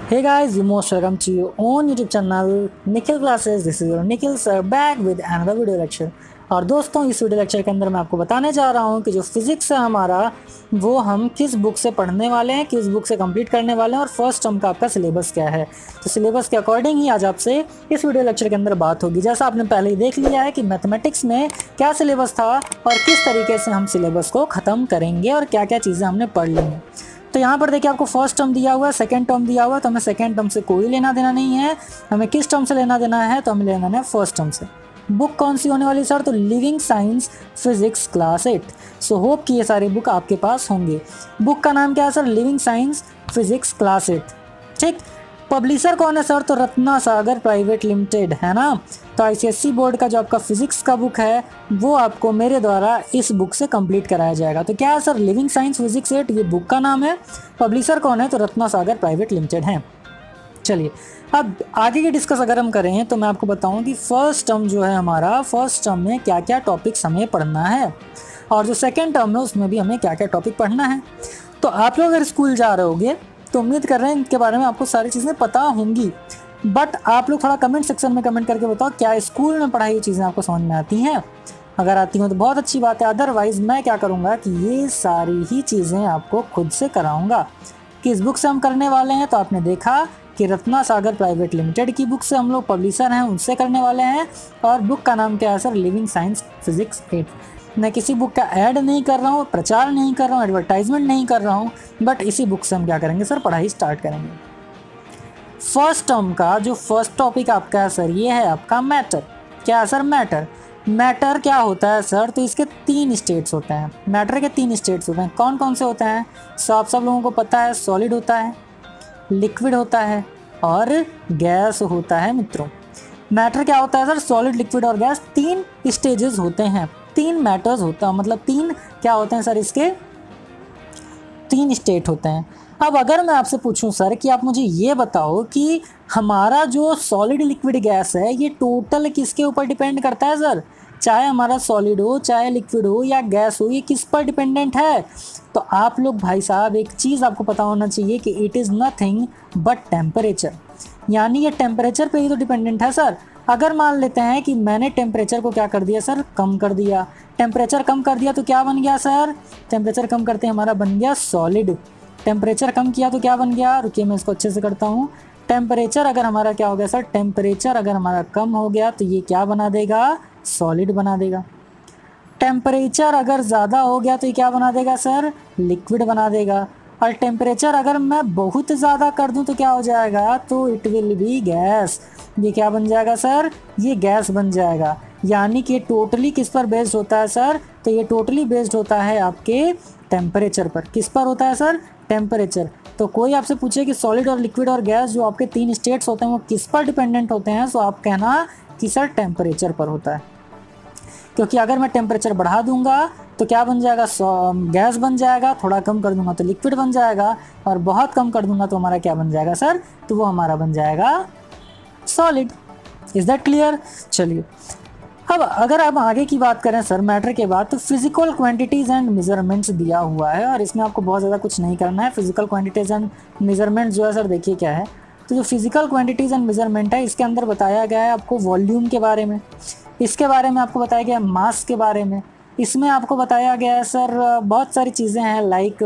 Hey guys, you most welcome to your own YouTube channel Nikhil Classes. This is your Nikhil sir back with another video lecture. और दोस्तों इस video lecture के अंदर मैं आपको बताने जा रहा हूँ कि जो फिजिक्स है हमारा वो हम किस बुक से पढ़ने वाले हैं, किस बुक से कंप्लीट करने वाले हैं और फर्स्ट टर्म का आपका सिलेबस क्या है। तो सिलेबस के अकॉर्डिंग ही आज आपसे इस वीडियो लेक्चर के अंदर बात होगी। जैसा आपने पहले ही देख लिया है कि मैथमेटिक्स में क्या सिलेबस था और किस तरीके से हम सिलेबस को ख़त्म करेंगे और क्या क्या चीज़ें हमने पढ़ ली हैं। तो यहाँ पर देखिए आपको फर्स्ट टर्म दिया हुआ है, सेकंड टर्म दिया हुआ है, तो हमें सेकंड टर्म से कोई लेना देना नहीं है। हमें किस टर्म से लेना देना है, तो हमें लेना देना है फर्स्ट टर्म से। बुक कौन सी होने वाली सर, तो living science physics class 8। So hope कि ये सारी बुक आपके पास होंगे। बुक का नाम क्या है sir, living science physics class 8। ठीक, पब्लिशर कौन है सर, तो रत्ना सागर प्राइवेट लिमिटेड है ना। तो आईसीएसई बोर्ड का जो आपका फिजिक्स का बुक है वो आपको मेरे द्वारा इस बुक से कंप्लीट कराया जाएगा। तो क्या है सर, लिविंग साइंस फिजिक्स 8 ये बुक का नाम है। पब्लिशर कौन है, तो रत्ना सागर प्राइवेट लिमिटेड है। चलिए अब आगे की डिस्कस अगर हम करें तो मैं आपको बताऊं कि फर्स्ट टर्म जो है हमारा, फर्स्ट टर्म में क्या क्या टॉपिक्स हमें पढ़ना है और जो सेकेंड टर्म है उसमें भी हमें क्या क्या टॉपिक पढ़ना है। तो आप लोग अगर स्कूल जा रहे होगे तो उम्मीद कर रहे हैं इनके बारे में आपको सारी चीज़ें पता होंगी, बट आप लोग थोड़ा कमेंट सेक्शन में कमेंट करके बताओ क्या स्कूल में पढ़ाई चीज़ें आपको समझ में आती हैं। अगर आती हो तो बहुत अच्छी बात है, अदरवाइज़ मैं क्या करूँगा कि ये सारी ही चीज़ें आपको खुद से कराऊँगा। किस बुक से हम करने वाले हैं, तो आपने देखा कि रत्ना सागर प्राइवेट लिमिटेड की बुक से हम लोग पब्लिशर हैं उनसे करने वाले हैं। और बुक का नाम क्या है सर, लिविंग साइंस फिजिक्स 8। मैं किसी बुक का ऐड नहीं कर रहा हूँ, प्रचार नहीं कर रहा हूँ, एडवर्टाइजमेंट नहीं कर रहा हूँ, बट इसी बुक से हम क्या करेंगे सर, पढ़ाई स्टार्ट करेंगे। फर्स्ट टर्म का जो फर्स्ट टॉपिक आपका है सर ये है आपका मैटर। क्या है सर, मैटर। मैटर क्या होता है सर, तो इसके 3 स्टेट्स होते हैं। मैटर के 3 स्टेट्स होते हैं। कौन कौन से होते हैं, आप सब लोगों को पता है, सॉलिड होता है, लिक्विड होता है और गैस होता है। मित्रों मैटर क्या होता है सर, सॉलिड, लिक्विड और गैस। 3 स्टेजेस होते हैं, 3 मैटर्स होता है, मतलब 3 क्या होते हैं सर, इसके 3 स्टेट होते हैं। अब अगर मैं आपसे पूछूं सर कि आप मुझे ये बताओ कि हमारा जो सॉलिड, लिक्विड, गैस है ये टोटल किसके ऊपर डिपेंड करता है सर, चाहे हमारा सॉलिड हो, चाहे लिक्विड हो या गैस हो, ये किस पर डिपेंडेंट है। तो आप लोग भाई साहब एक चीज़ आपको पता होना चाहिए कि it is nothing but temperature, यानी ये टेम्परेचर पे ही तो डिपेंडेंट है सर। अगर मान लेते हैं कि मैंने टेम्परेचर को क्या कर दिया सर, कम कर दिया। टेम्परेचर कम कर दिया तो क्या बन गया सर, टेम्परेचर कम करते हमारा बन गया सॉलिड। टेम्परेचर कम किया तो क्या बन गया, रुकिए मैं इसको अच्छे से करता हूँ। टेम्परेचर अगर हमारा क्या हो गया सर, टेम्परेचर अगर हमारा कम हो गया तो ये क्या बना देगा, सॉलिड बना देगा। टेम्परेचर अगर ज़्यादा हो गया तो ये क्या बना देगा सर, लिक्विड बना देगा। और टेम्परेचर अगर मैं बहुत ज़्यादा कर दूं तो क्या हो जाएगा, तो इट विल बी गैस। ये क्या बन जाएगा सर, ये गैस बन जाएगा। यानी कि टोटली किस पर बेस्ड होता है सर, तो ये टोटली बेस्ड होता है आपके टेम्परेचर पर। किस पर होता है सर, टेम्परेचर। तो कोई आपसे पूछे कि सॉलिड और लिक्विड और गैस जो आपके 3 स्टेट्स होते हैं वो किस पर डिपेंडेंट होते हैं, तो आप कहना कि सर टेम्परेचर पर होता है। क्योंकि अगर मैं टेम्परेचर बढ़ा दूंगा तो क्या बन जाएगा, गैस बन जाएगा, थोड़ा कम कर दूंगा तो लिक्विड बन जाएगा, और बहुत कम कर दूंगा तो हमारा क्या बन जाएगा सर, तो वो हमारा बन जाएगा सॉलिड। Is that clear. चलिए अब अगर आप आगे की बात करें सर मैटर के बाद, तो फिजिकल क्वांटिटीज़ एंड मेजरमेंट्स दिया हुआ है और इसमें आपको बहुत ज़्यादा कुछ नहीं करना है। फिजिकल क्वांटिटीज़ एंड मेजरमेंट्स जो है सर देखिए क्या है, तो जो फिजिकल क्वांटिटीज़ एंड मेजरमेंट है इसके अंदर बताया गया है आपको वॉल्यूम के बारे में, इसके बारे में आपको बताया गया है मास के बारे में, इसमें आपको बताया गया है सर बहुत सारी चीज़ें हैं, लाइक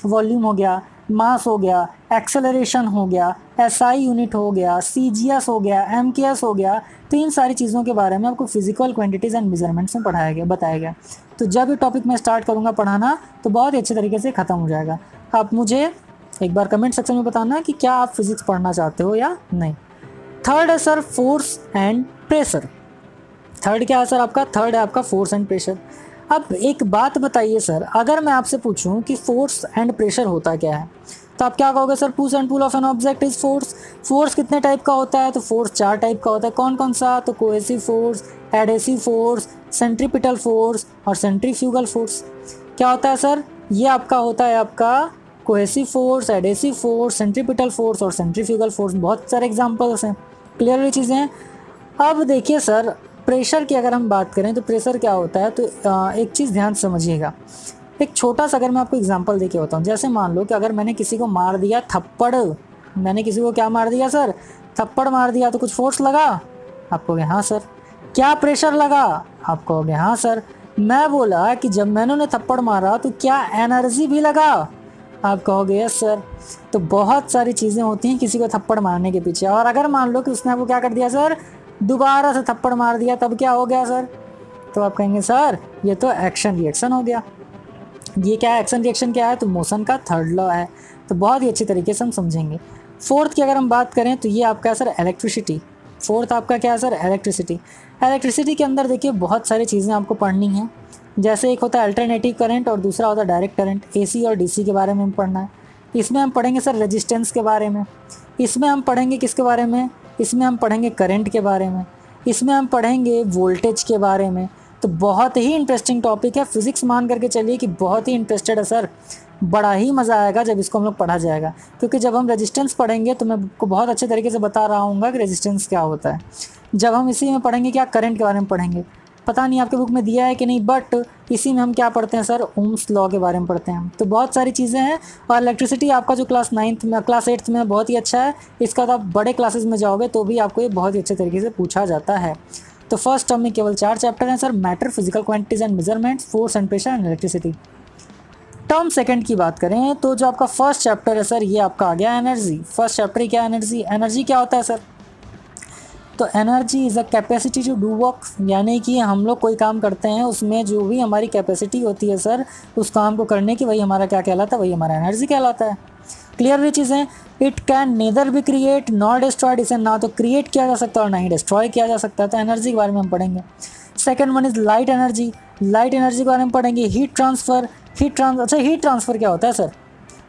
वॉल्यूम हो गया, मास हो गया, एक्सेलरेशन हो गया, एसआई यूनिट हो गया, सीजीएस हो गया, एमकेएस हो गया। तो इन सारी चीज़ों के बारे में आपको फिजिकल क्वांटिटीज़ एंड मेजरमेंट्स में पढ़ाया गया, बताया गया। तो जब ये टॉपिक मैं स्टार्ट करूँगा पढ़ाना तो बहुत ही अच्छे तरीके से ख़त्म हो जाएगा। आप मुझे एक बार कमेंट सेक्शन में बताना कि क्या आप फिजिक्स पढ़ना चाहते हो या नहीं। थर्ड है sir force and pressure. Third क्या है सर आपका, थर्ड है आपका फोर्स एंड प्रेशर। अब एक बात बताइए सर, अगर मैं आपसे पूछूं कि फोर्स एंड प्रेशर होता क्या है, तो आप क्या कहोगे sir, push and pull of an object is force. Force कितने टाइप का होता है, तो फोर्स 4 टाइप का होता है। कौन कौन सा, तो cohesive force, adhesive force, centripetal force और सेंट्रीफ्यूगल फोर्स। क्या होता है सर, ये आपका होता है आपका cohesive force, adhesive force, centripetal force और सेंट्रीफ्यूगल फोर्स। बहुत सारे एग्जाम्पल्स हैं, क्लियर हुई चीज़ें हैं। अब देखिए सर प्रेशर की अगर हम बात करें तो प्रेशर क्या होता है, तो एक चीज़ ध्यान से समझिएगा। एक छोटा सा अगर मैं आपको एग्जांपल देके बताऊँ, जैसे मान लो कि अगर मैंने किसी को मार दिया थप्पड़, मैंने किसी को क्या मार दिया सर? थप्पड़ मार दिया। तो कुछ फोर्स लगा? आप कहोगे हाँ सर। क्या प्रेशर लगा? आप कहोगे हाँ सर। मैं बोला कि जब मैंने उन्हें थप्पड़ मारा तो क्या एनर्जी भी लगा? आप कहोगे यस सर। तो बहुत सारी चीज़ें होती हैं किसी को थप्पड़ मारने के पीछे। और अगर मान लो कि उसने आपको क्या कर दिया सर, दोबारा से थप्पड़ मार दिया, तब क्या हो गया सर? तो आप कहेंगे सर ये तो एक्शन रिएक्शन हो गया। ये क्या है? एक्शन रिएक्शन क्या है? तो मोशन का थर्ड लॉ है। तो बहुत ही अच्छी तरीके से हम समझेंगे। फोर्थ की अगर हम बात करें तो ये आपका है सर इलेक्ट्रिसिटी। फोर्थ आपका क्या है सर? इलेक्ट्रिसिटी। इलेक्ट्रिसिटी के अंदर देखिए बहुत सारी चीज़ें आपको पढ़नी हैं। जैसे एक होता है अल्टरनेटिव करंट और दूसरा होता है डायरेक्ट करंट। एसी और डीसी के बारे में हम पढ़ना है। इसमें हम पढ़ेंगे सर रेजिस्टेंस के बारे में। इसमें हम पढ़ेंगे किसके बारे में? इसमें हम पढ़ेंगे करंट के बारे में। इसमें हम पढ़ेंगे वोल्टेज के बारे में। तो बहुत ही इंटरेस्टिंग टॉपिक है। फिजिक्स मान करके चलिए कि बहुत ही इंटरेस्टेड है सर। बड़ा ही मज़ा आएगा जब इसको हम लोग पढ़ा जाएगा, क्योंकि जब हम रेजिस्टेंस पढ़ेंगे तो मैं आपको बहुत अच्छे तरीके से बता रहा हूँ कि रेजिस्टेंस क्या होता है। जब हम इसी में पढ़ेंगे क्या, करंट के बारे में पढ़ेंगे। पता नहीं आपके बुक में दिया है कि नहीं, बट इसी में हम क्या पढ़ते हैं सर? ओम्स लॉ के बारे में पढ़ते हैं। तो बहुत सारी चीज़ें हैं। और इलेक्ट्रिसिटी आपका जो क्लास 9th में, क्लास 8th में बहुत ही अच्छा है। इसका तो आप बड़े क्लासेस में जाओगे तो भी आपको ये बहुत ही अच्छे तरीके से पूछा जाता है। तो फर्स्ट टर्म में केवल 4 चैप्टर हैं sir, matter, physical quantities and measurements, force and pressure and electricity. Term second की बात करें तो जो आपका फर्स्ट चैप्टर है सर, ये आपका आ गया एनर्जी। फर्स्ट चैप्टर ही क्या? एनर्जी। एनर्जी क्या होता है सर? तो energy is a capacity to do work, यानी कि हम लोग कोई काम करते हैं उसमें जो भी हमारी कैपेसिटी होती है सर उस काम को करने की, वही हमारा क्या कहलाता है? वही हमारा एनर्जी कहलाता है। क्लियर हुई चीज़ें? It can nether be create not destroyed. इसे ना तो क्रिएट किया जा सकता और ना ही डिस्ट्रॉय किया जा सकता है। तो एनर्जी के बारे में हम पढ़ेंगे। Second one is light energy. Light energy के बारे में पढ़ेंगे। Heat transfer. अच्छा हीट ट्रांसफ़र क्या होता है सर?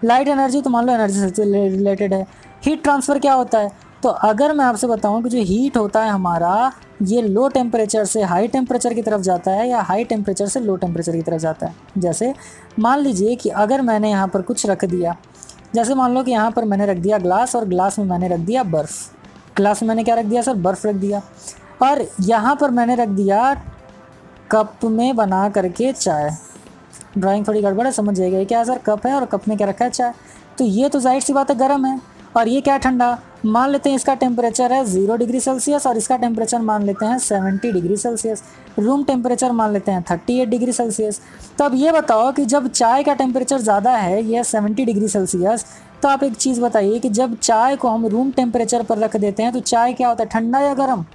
लाइट एनर्जी तो मान लो एनर्जी से रिलेटेड है। हीट ट्रांसफ़र क्या होता है? तो अगर मैं आपसे बताऊं कि जो हीट होता है हमारा, ये लो टेम्परेचर से हाई टेम्परेचर की तरफ जाता है या हाई टेम्परेचर से लो टेम्परेचर की तरफ जाता है। जैसे मान लीजिए कि अगर मैंने यहाँ पर कुछ रख दिया, जैसे मान लो कि यहाँ पर मैंने रख दिया ग्लास और ग्लास में मैंने रख दिया बर्फ़। ग्लास में मैंने क्या रख दिया सर? बर्फ़ रख दिया। और यहाँ पर मैंने रख दिया कप में बना करके चाय। ड्राइंग थोड़ी गड़बड़ है, समझ जाइएगा। ये क्या है सर? कप है और कप में क्या रखा है? चाय। तो ये तो जाहिर सी बात है गर्म है। और ये क्या है? ठंडा। मान लेते हैं इसका टेम्परेचर है 0 डिग्री सेल्सियस और इसका टेम्परेचर मान लेते हैं 70 डिग्री सेल्सियस। रूम टेम्परेचर मान लेते हैं 38 डिग्री सेल्सियस। तो अब ये बताओ कि जब चाय का टेम्परेचर ज़्यादा है, यह 70 डिग्री सेल्सियस, तो आप एक चीज़ बताइए कि जब चाय को हम रूम टेम्परेचर पर रख देते हैं तो चाय क्या होता है? ठंडा या गर्म?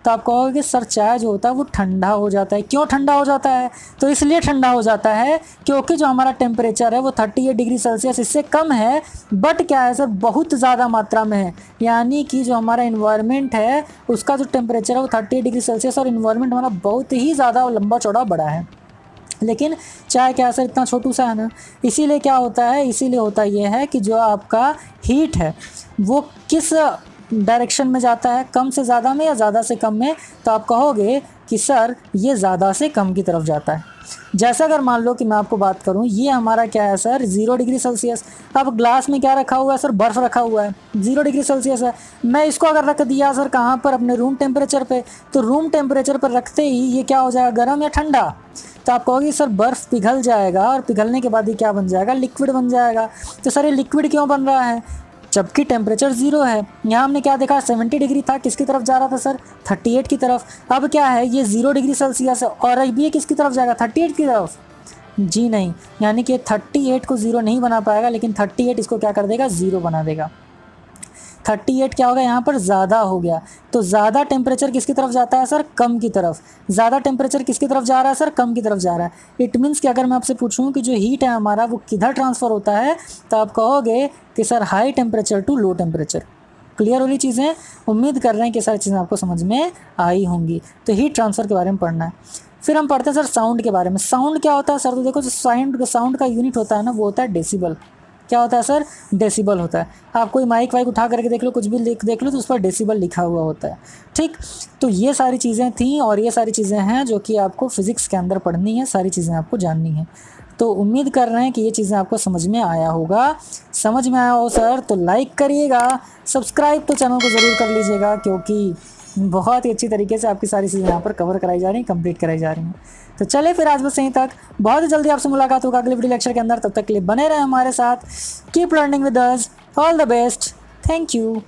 तो आप कहोगे कि सर चाय जो होता है वो ठंडा हो जाता है। क्यों ठंडा हो जाता है? तो इसलिए ठंडा हो जाता है क्योंकि जो हमारा टेम्परेचर है वो 38 डिग्री सेल्सियस इससे कम है, बट क्या है सर? बहुत ज़्यादा मात्रा में है। यानी कि जो हमारा इन्वायरमेंट है उसका जो टेम्परेचर है वो 38 डिग्री सेल्सियस और इन्वायरमेंट हमारा बहुत ही ज़्यादा लंबा चौड़ा बड़ा है। लेकिन चाय क्या सर इतना छोटू सा है ना। इसीलिए क्या होता है? इसीलिए होता ये है कि जो आपका हीट है वो किस डायरेक्शन में जाता है, कम से ज़्यादा में या ज़्यादा से कम में? तो आप कहोगे कि सर ये ज़्यादा से कम की तरफ जाता है। जैसे अगर मान लो कि मैं आपको बात करूं, ये हमारा क्या है सर? 0 degree Celsius. अब ग्लास में क्या रखा हुआ है सर? बर्फ़ रखा हुआ है, 0 डिग्री सेल्सियस है। मैं इसको अगर रख दिया सर कहाँ पर? अपने रूम टेम्परेचर पे, तो रूम टेम्परेचर पर रखते ही ये क्या हो जाएगा? गर्म या ठंडा? तो आप कहोगे सर बर्फ़ पिघल जाएगा और पिघलने के बाद ये क्या बन जाएगा? लिक्विड बन जाएगा। तो सर ये लिक्विड क्यों बन रहा है? जबकि टेम्परेचर 0 है। यहाँ हमने क्या देखा? 70 डिग्री था, किसकी तरफ जा रहा था सर? 38 की तरफ। अब क्या है? ये 0 डिग्री सेल्सियस है और अब ये किसकी तरफ जाएगा? 38 की तरफ? जी नहीं, यानी कि 38 को 0 नहीं बना पाएगा, लेकिन 38 इसको क्या कर देगा? 0 बना देगा। 38 क्या होगा? यहाँ पर ज़्यादा हो गया। तो ज़्यादा टेम्परेचर किसकी तरफ जाता है सर? कम की तरफ। ज़्यादा टेम्परेचर किसकी तरफ जा रहा है सर? कम की तरफ जा रहा है। इट मीन्स कि अगर मैं आपसे पूछूं कि जो हीट है हमारा वो किधर ट्रांसफ़र होता है, तो आप कहोगे कि sir high temperature to low temperature. Clear हो रही चीज़ें? उम्मीद कर रहे हैं कि सारी चीज़ें आपको समझ में आई होंगी। तो हीट ट्रांसफ़र के बारे में पढ़ना है। फिर हम पढ़ते हैं सर साउंड के बारे में। साउंड क्या होता है सर? तो देखो जो साउंड का यूनिट होता है ना, वो होता है डेसिबल। क्या होता है सर? डेसिबल होता है। आप कोई माइक वाइक उठा करके देख लो, कुछ भी देख लो, तो उस पर डेसिबल लिखा हुआ होता है। ठीक, तो ये सारी चीज़ें थी और ये सारी चीज़ें हैं जो कि आपको फिज़िक्स के अंदर पढ़नी है, सारी चीज़ें आपको जाननी है। तो उम्मीद कर रहे हैं कि ये चीज़ें आपको समझ में आया होगा। समझ में आया हो सर तो लाइक करिएगा, सब्सक्राइब तो चैनल को ज़रूर कर लीजिएगा, क्योंकि बहुत ही अच्छी तरीके से आपकी सारी चीज़ें यहाँ पर कवर कराई जा रही हैं, कंप्लीट कराई जा रही हैं। तो चलिए फिर आज बस यहीं तक। बहुत ही जल्दी आपसे मुलाकात होगा अगले वीडियो लेक्चर के अंदर। तब तक के लिए बने रहें हमारे साथ। Keep learning with us. All the best. Thank you.